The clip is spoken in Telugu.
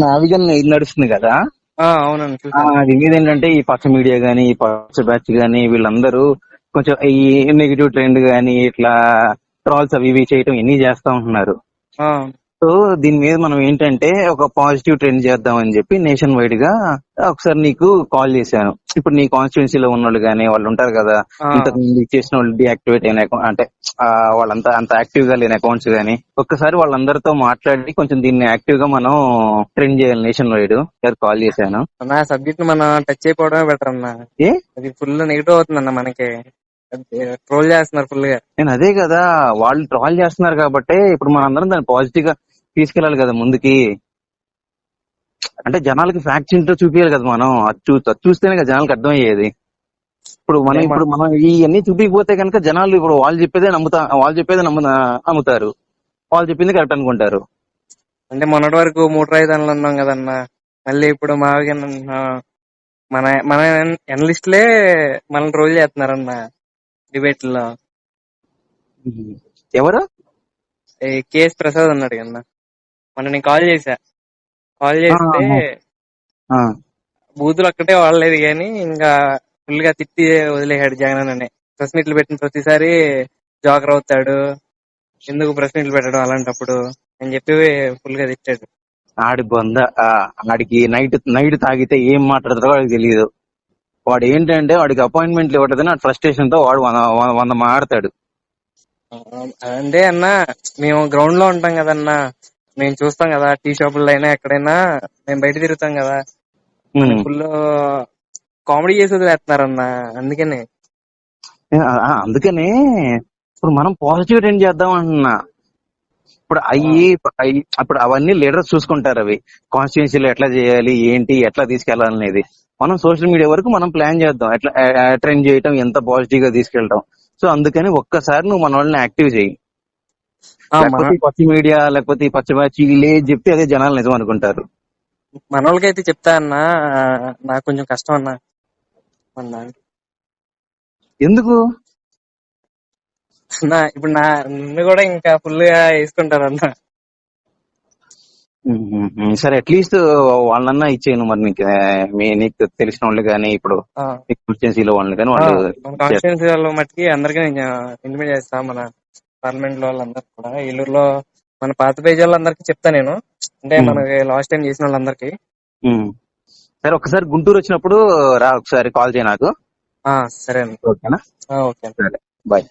నావిగన్ ఇది నడుస్తుంది కదా. అవునండి చూసాను. అది మీద ఏంటంటే ఈ పచ్చ మీడియా గానీ, ఈ పచ్చ బ్యాచ్ గానీ వీళ్ళందరూ కొంచెం ఈ నెగిటివ్ ట్రెండ్ గానీ ఇట్లా ట్రాల్స్ అవి ఇవి చేయటం ఇన్ని చేస్తా ఉంటున్నారు. ఆ, సో దీని మీద మనం ఏంటంటే ఒక పాజిటివ్ ట్రెండ్ చేద్దాం అని చెప్పి నేషన్ వైడ్ గా ఒకసారి నీకు కాల్ చేశాను. ఇప్పుడు నీ కాన్స్టిట్యున్సీలో ఉన్న వాళ్ళు కానీ వాళ్ళు ఉంటారు కదా, ఆ, ఇంతకు ముందు చేసిన వాళ్ళు డియాక్టివేట్ అయిన అంటే వాళ్ళంతా అంత యాక్టివ్ గా లేని అకౌంట్స్ గానీ ఒక్కసారి వాళ్ళందరితో మాట్లాడి కొంచెం దీన్ని యాక్టివ్ గా మనం ట్రెండ్ చేయాలి నేషన్ వైడ్. కాల్ చేశాను. అన్న సబ్జెక్ట్ మనం టచ్ అయిపోవడమే బెటర్ అన్న. ఏ అది ఫుల్ నెగిటివ్ అవుతుందన్న మనకి. ట్రోల్ చేస్తున్నారు ఫుల్ గా. నేను అదే కదా, వాళ్ళు ట్రాల్ చేస్తున్నారు కాబట్టి ఇప్పుడు మనందరం దాన్ని పాజిటివ్ గా తీసుకెళ్లాలి కదా ముందుకి. అంటే జనాలకి ఫ్యాక్ట్స్ ఏంటో చూపించాలి కదా మనం. అది చూస్తేనే కదా జనాలకు అర్థమయ్యేది. ఇప్పుడు మనం ఇవన్నీ చూపించకపోతే కనుక జనాలు ఇప్పుడు వాళ్ళు చెప్పేదే నమ్ముతారు, వాళ్ళు చెప్పింది కరెక్ట్ అనుకుంటారు. అంటే మొన్నటి వరకు 3 రాజధానులు ఉన్నాం కదన్న. మళ్ళీ ఇప్పుడు మన మన ఎనలిస్టులే మనం ట్రోల్ చేస్తున్నారన్న డిబేట్ లో. ఎవరు? కేఎస్ ప్రసాద్ అన్నాడు కన్నా. మొన్న నేను కాల్ చేస్తే బూతులు ఒక్కటే వాడలేదు కానీ ఇంకా ఫుల్ గా తిట్టి వదిలేశాడు జగన్ అని. ప్రెస్ మీట్లు పెట్టిన ప్రతిసారి జోకర్ అవుతాడు, ఎందుకు ప్రెస్ మీట్లు పెట్టడం అలాంటప్పుడు అని చెప్పి ఫుల్ గా తిట్టాడు. ఆడి బొంద. ఆడికి నైట్ తాగితే ఏం మాట్లాడతారో వాడికి తెలియదు. వాడు ఏంటంటే వాడికి అపాయింట్మెంట్లు ఇవ్వటదని ఫ్రస్ట్రేషన్ తో వాడు 100 మాట్లాడతాడు. అంటే అన్న మేము గ్రౌండ్ లో ఉంటాం కదన్నా, మేము చూస్తాం కదా టీ షాపుల్లో అయినా ఎక్కడైనా మేము బయట తిరుగుతాం కదా, ఫుల్ కామెడీ చేసి వదిలేస్తున్నారన్న. అందుకనే ఇప్పుడు మనం పాజిటివ్ ట్రెండ్ చేద్దాం అంటున్నా. ఇప్పుడు అవన్నీ లీడర్స్ చూసుకుంటారు. అవి కాన్స్టిట్యున్సీలో ఎట్లా చేయాలి, ఏంటి, ఎట్లా తీసుకెళ్లాలనేది మనం సోషల్ మీడియా వరకు మనం ప్లాన్ చేద్దాం. ఎట్లా ట్రెండ్ చేయటం, ఎంత పాజిటివ్ గా తీసుకెళ్ళటం. సో అందుకని ఒక్కసారి నువ్వు మన వాళ్ళని యాక్టివ్ చేయి. లేకపోతే పచ్చ మీడియా లేకపోతే ఈ పచ్చ బ్యాచ్ లేదు చెప్తే అదే జనాలు నిజం అనుకుంటారు. మన వాళ్ళకైతే చెప్తా అన్నా, నాకు కొంచెం కష్టం అన్నా. ఎందుకు అన్నా ఇప్పుడు నిన్ను కూడా ఇంకా ఫుల్ గా వేసుకుంటారు అన్న. సరే అట్లీస్ట్ వాళ్ళన్నా ఇచ్చేయను మరి. నీకు తెలిసిన వాళ్ళు కానీ ఇప్పుడు కాన్స్టిట్యున్సీలో వాళ్ళు కానీ వాళ్ళు కాన్స్టిట్యున్సీ వాళ్ళు మట్టికి అందరికీ నేను ఇంటిమేట్ చేస్తా. మన పార్లమెంట్ లో వాళ్ళందరికి కూడా, ఏలూరులో మన పాత పేజీ వాళ్ళందరికీ చెప్తా నేను. అంటే మనకి లాస్ట్ టైం చేసిన వాళ్ళందరికి. సరే ఒకసారి గుంటూరు వచ్చినప్పుడు రా, ఒకసారి కాల్ చేయ నాకు. సరే అండి. ఓకేనా? ఓకే. సరే, బాయ్.